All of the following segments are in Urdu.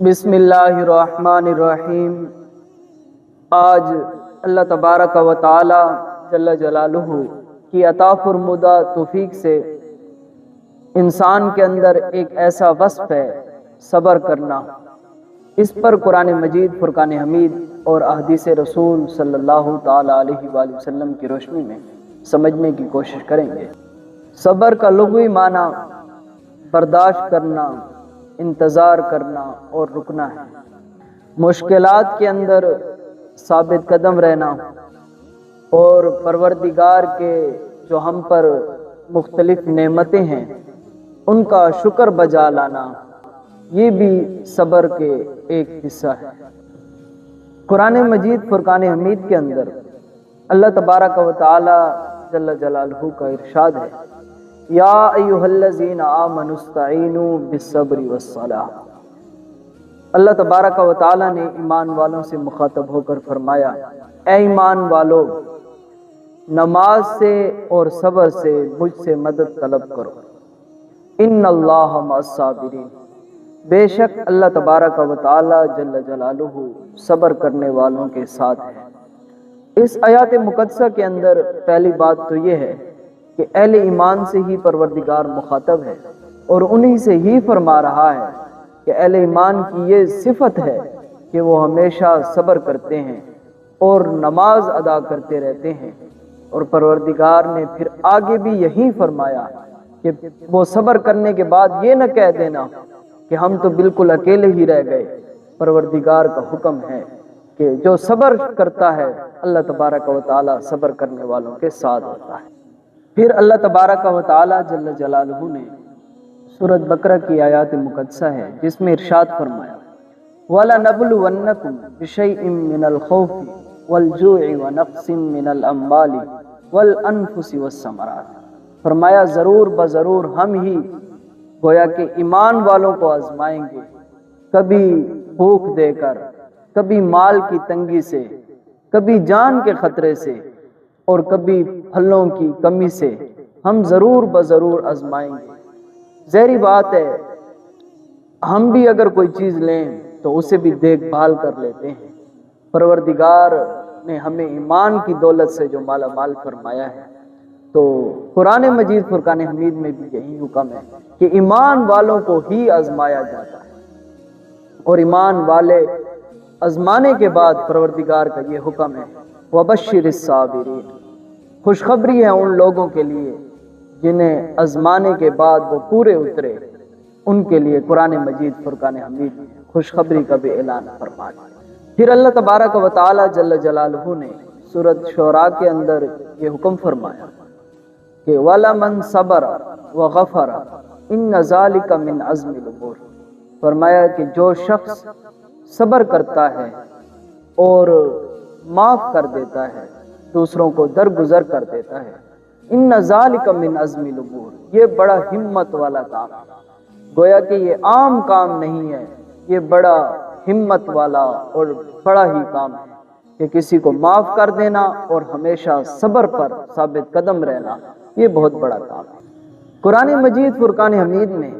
بسم اللہ الرحمن الرحیم۔ آج اللہ تبارک و تعالی جل جلالہ کی عطا فرمودہ توفیق سے انسان کے اندر ایک ایسا وصف ہے صبر کرنا۔ اس پر قرآن مجید، فرقان حمید اور احادیث رسول صلی اللہ تعالی علیہ وآلہ وسلم کی روشنی میں سمجھنے کی کوشش کریں گے۔ صبر کا لغوی معنی برداشت کرنا، انتظار کرنا اور رکنا ہے۔ مشکلات کے اندر ثابت قدم رہنا اور پروردگار کے جو ہم پر مختلف نعمتیں ہیں ان کا شکر بجا لانا، یہ بھی صبر کے ایک حصہ ہے۔ قرآن مجید فرقان حمید کے اندر اللہ تبارک و تعالی جل جلالہ کا ارشاد ہے، یا ایھا الذین آمنوا استعینوا بالصبر والصلاۃ۔ اللہ تبارک و تعالی نے ایمان والوں سے مخاطب ہو کر فرمایا، اے ایمان والو، نماز سے اور صبر سے مجھ سے مدد طلب کرو، ان اللہ مع الصابرین، بے شک اللہ تبارک و تعالی جل جلالہ صبر کرنے والوں کے ساتھ ہے۔ اس آیات مقدسہ کے اندر پہلی بات تو یہ ہے کہ اہل ایمان سے ہی پروردگار مخاطب ہے اور انہی سے ہی فرما رہا ہے کہ اہل ایمان کی یہ صفت ہے کہ وہ ہمیشہ صبر کرتے ہیں اور نماز ادا کرتے رہتے ہیں۔ اور پروردگار نے پھر آگے بھی یہی فرمایا کہ وہ صبر کرنے کے بعد یہ نہ کہہ دینا کہ ہم تو بالکل اکیلے ہی رہ گئے۔ پروردگار کا حکم ہے کہ جو صبر کرتا ہے اللہ تبارک و تعالی صبر کرنے والوں کے ساتھ ہوتا ہے۔ پھر اللہ تبارک و تعالی جل جلالہ نے سورۃ بقرہ کی آیات مقدسہ ہے جس میں ارشاد فرمایا، وَلَنَبْلُوَنَّكُمْ بِشَيْءٍ مِّنَ الْخَوْفِ وَالْجُوعِ وَنَقْصٍ مِّنَ الْأَمْوَالِ وَالْأَنفُسِ وَالثَّمَرَاتِ، فرمایا ضرور بضرور ہم ہی گویا کہ ایمان والوں کو آزمائیں گے، کبھی بھوک دے کر، کبھی مال کی تنگی سے، کبھی جان کے خطرے سے اور کبھی پھلوں کی کمی سے ہم ضرور بضرور آزمائیں گے۔ ظاہری بات ہے ہم بھی اگر کوئی چیز لیں تو اسے بھی دیکھ بھال کر لیتے ہیں۔ پروردگار نے ہمیں ایمان کی دولت سے جو مالا مال فرمایا ہے، تو قرآن مجید فرقان حمید میں بھی یہی حکم ہے کہ ایمان والوں کو ہی آزمایا جاتا ہے، اور ایمان والے آزمانے کے بعد پروردگار کا یہ حکم ہے، وَبَشِّرِ الصَّابِرِينَ، خوشخبری ہے ان لوگوں کے لیے جنہیں آزمانے کے بعد وہ پورے اترے، ان کے لیے قرآن مجید فرقان حمید خوشخبری کا بھی اعلان فرمایا۔ پھر اللہ تبارک و تعالی جل جلالہ نے سورۃ شعراء کے اندر یہ حکم فرمایا کہ وَلَمَنْ صَبَرَ وَغَفَرَ إِنَّ ذَلِكَ مِنْ عَزْمِ الْأُمُورِ، فرمایا کہ جو شخص صبر کرتا ہے اور معاف کر دیتا ہے، دوسروں کو درگزر کر دیتا ہے، ان ذالک من عزم الامور، یہ بڑا ہمت والا کام ہے۔ گویا کہ یہ عام کام نہیں ہے، یہ بڑا ہمت والا اور بڑا ہی کام ہے کہ کسی کو معاف کر دینا اور ہمیشہ صبر پر ثابت قدم رہنا، یہ بہت بڑا کام ہے۔ قرآن مجید فرقان حمید میں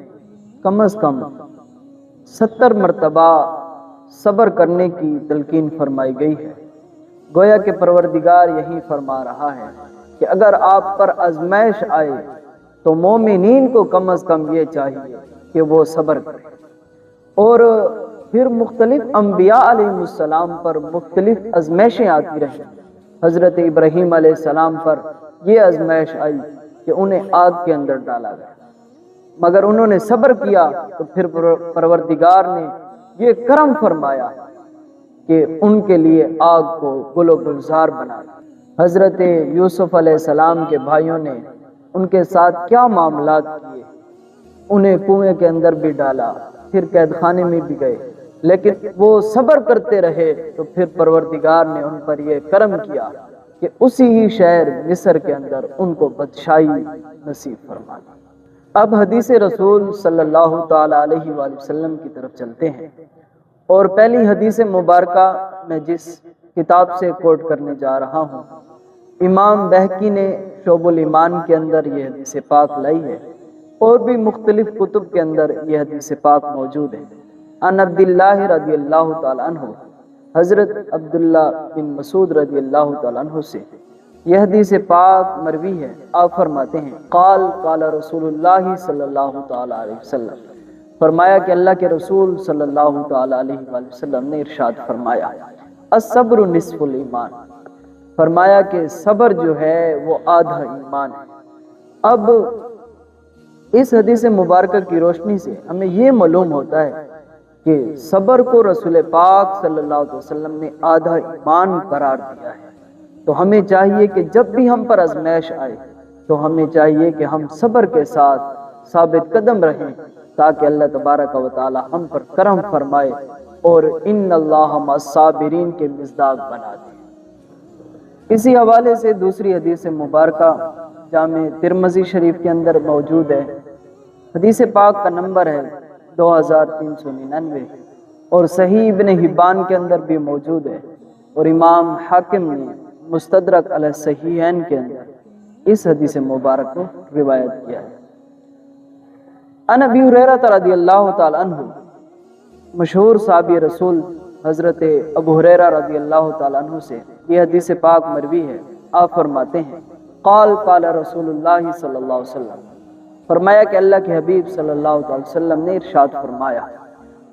کم از کم 70 مرتبہ صبر کرنے کی تلقین فرمائی گئی ہے۔ گویا کہ پروردگار یہی فرما رہا ہے کہ اگر آپ پر آزمائش آئے تو مومنین کو کم از کم یہ چاہیے کہ وہ صبر کریں۔ اور پھر مختلف انبیاء علیہ السلام پر مختلف آزمائشیں آتی رہیں۔ حضرت ابراہیم علیہ السلام پر یہ آزمائش آئی کہ انہیں آگ کے اندر ڈالا گیا، مگر انہوں نے صبر کیا تو پھر پروردگار نے یہ کرم فرمایا کہ ان کے لیے آگ کو گل و گلزار بنا دیا۔ حضرت یوسف علیہ السلام کے بھائیوں نے ان کے ساتھ کیا معاملات کیے، انہیں کنویں کے اندر بھی ڈالا، پھر قید خانے میں بھی گئے، لیکن وہ صبر کرتے رہے تو پھر پروردگار نے ان پر یہ کرم کیا کہ اسی ہی شہر مصر کے اندر ان کو بادشاہی نصیب فرما دی۔ اب حدیث رسول صلی اللہ تعالی علیہ وآلہ وسلم کی طرف چلتے ہیں، اور پہلی حدیث مبارکہ میں جس کتاب سے کوٹ کرنے جا رہا ہوں، امام بہقی نے شعب الایمان کے اندر یہ حدیث پاک لائی ہے، اور بھی مختلف کتب کے اندر یہ حدیث پاک موجود ہے۔ ان عبداللہ رضی اللہ تعالیٰ عنہ، حضرت عبداللہ بن مسعود رضی اللہ تعالیٰ عنہ سے یہ حدیث پاک مروی ہے، آپ فرماتے ہیں قال قال رسول اللہ صلی اللہ تعالیٰ علیہ وسلم، فرمایا کہ اللہ کے رسول صلی اللہ تعالیٰ علیہ وآلہ وسلم نے ارشاد فرمایا الصبر نصف الایمان، فرمایا کہ صبر جو ہے وہ آدھا ایمان ہے۔ اب اس حدیث مبارکہ کی روشنی سے ہمیں یہ معلوم ہوتا ہے کہ صبر کو رسول پاک صلی اللہ علیہ وسلم نے آدھا ایمان قرار دیا ہے۔ تو ہمیں چاہیے کہ جب بھی ہم پر آزمائش آئے تو ہمیں چاہیے کہ ہم صبر کے ساتھ ثابت قدم رہیں، تاکہ اللہ تبارک و تعالی ہم پر کرم فرمائے اور ان اللہ مع الصابرین کے مصداق بنا دے۔ اسی حوالے سے دوسری حدیث مبارکہ جامع ترمذی شریف کے اندر موجود ہے، حدیث پاک کا نمبر ہے 2399 اور صحیح ابن حبان کے اندر بھی موجود ہے، اور امام حاکم نے مستدرک علی الصحیحین کے اندر اس حدیث مبارک کو روایت کیا ہے۔ ان ابی ہریرہ رضی اللہ تعالی عنہ، مشہور صحابی رسول حضرت ابو ہریرہ رضی اللہ تعالی عنہ سے یہ حدیث پاک مروی ہے، آپ فرماتے ہیں قال قال رسول اللہ صلی اللہ علیہ وسلم، فرمایا کہ اللہ کے حبیب صلی اللہ علیہ وسلم نے ارشاد فرمایا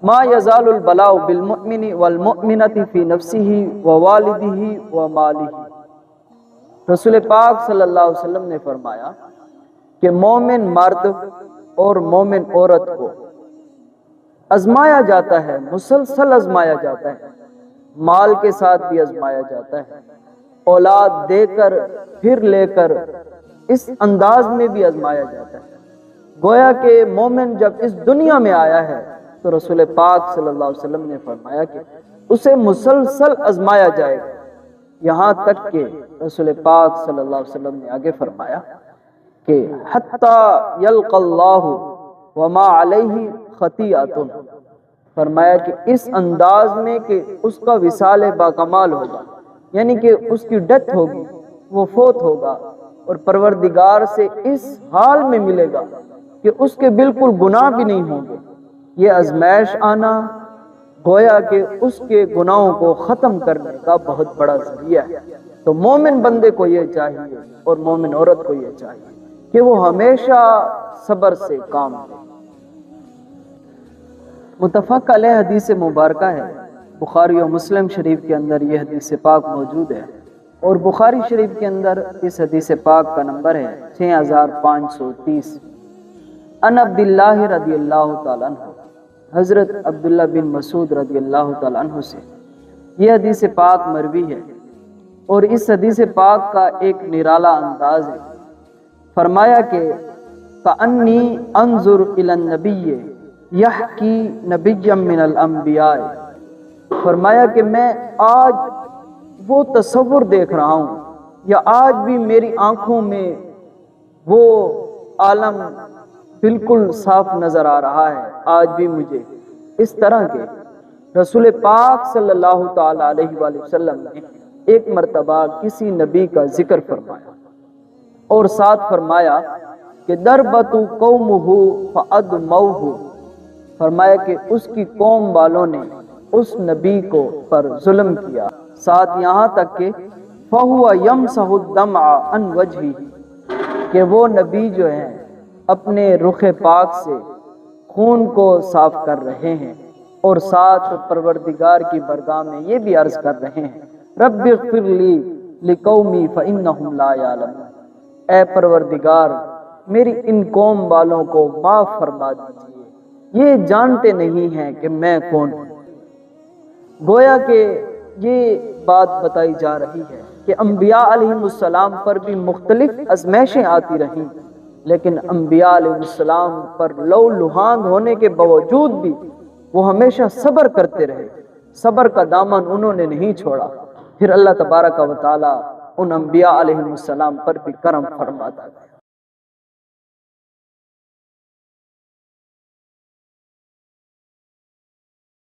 ما یزال البلاء بالمؤمن والمؤمنۃ فی نفسہ ووالدہ ومالہ، رسول پاک صلی اللہ علیہ وسلم نے فرمایا کہ مومن مرد اور مومن عورت کو آزمایا جاتا ہے، مسلسل آزمایا جاتا ہے، مال کے ساتھ بھی آزمایا جاتا ہے، اولاد دے کر پھر لے کر اس انداز میں بھی آزمایا جاتا ہے۔ گویا کہ مومن جب اس دنیا میں آیا ہے تو رسول پاک صلی اللہ علیہ وسلم نے فرمایا کہ اسے مسلسل آزمایا جائے گا، یہاں تک کہ رسول پاک صلی اللہ علیہ وسلم نے آگے فرمایا کہ حتی یلق اللہ وما علیہ خطیئۃ، فرمایا کہ اس انداز میں کہ اس کا وصال باکمال ہوگا، یعنی کہ اس کی ڈیتھ ہوگی، وہ فوت ہوگا اور پروردگار سے اس حال میں ملے گا کہ اس کے بالکل گناہ بھی نہیں ہوں گے۔ یہ آزمائش آنا گویا کہ اس کے گناہوں کو ختم کرنے کا بہت بڑا ذریعہ ہے۔ تو مومن بندے کو یہ چاہیے اور مومن عورت کو یہ چاہیے کہ وہ ہمیشہ صبر سے کام لے۔ متفق علیہ حدیث مبارکہ ہے، بخاری و مسلم شریف کے اندر یہ حدیث پاک موجود ہے، اور بخاری شریف کے اندر اس حدیث پاک کا نمبر ہے 6530۔ ان عبداللہ رضی اللہ تعالیٰ عنہ، حضرت عبداللہ بن مسعود رضی اللہ تعالیٰ عنہ سے یہ حدیث پاک مروی ہے، اور اس حدیث پاک کا ایک نرالا انداز ہے۔ فرمایا کہ کأنی انظر الی النبی یحکی نبیا من الانبیاء، فرمایا کہ میں آج وہ تصور دیکھ رہا ہوں، یا آج بھی میری آنکھوں میں وہ عالم بالکل صاف نظر آ رہا ہے، آج بھی مجھے اس طرح کے رسول پاک صلی اللہ تعالی علیہ وآلہ وسلم نے ایک مرتبہ کسی نبی کا ذکر فرمایا اور ساتھ فرمایا کہ دربت قومہ فادموہ، فرمایا کہ اس کی قوم والوں نے اس نبی کو پر ظلم کیا، ساتھ یہاں تک کہ فہو یمسح الدمع عن وجہہ، کہ وہ نبی جو ہیں اپنے رخ پاک سے خون کو صاف کر رہے ہیں، اور ساتھ پروردگار کی بارگاہ میں یہ بھی عرض کر رہے ہیں رب اغفر لی لقومی فانہم لا یعلمون، اے پروردگار میری ان قوم والوں کو معاف فرما دیجیے، یہ جانتے نہیں ہیں کہ میں کون ہوں۔ گویا کہ یہ بات بتائی جا رہی ہے کہ انبیاء علیہ السلام پر بھی مختلف آزمائشیں آتی رہیں، لیکن انبیاء علیہ السلام پر لو لہانگ ہونے کے باوجود بھی وہ ہمیشہ صبر کرتے رہے، صبر کا دامن انہوں نے نہیں چھوڑا، پھر اللہ تبارک و تعالی ان انبیاء علیہ السلام پر بھی کرم فرماتا ہے۔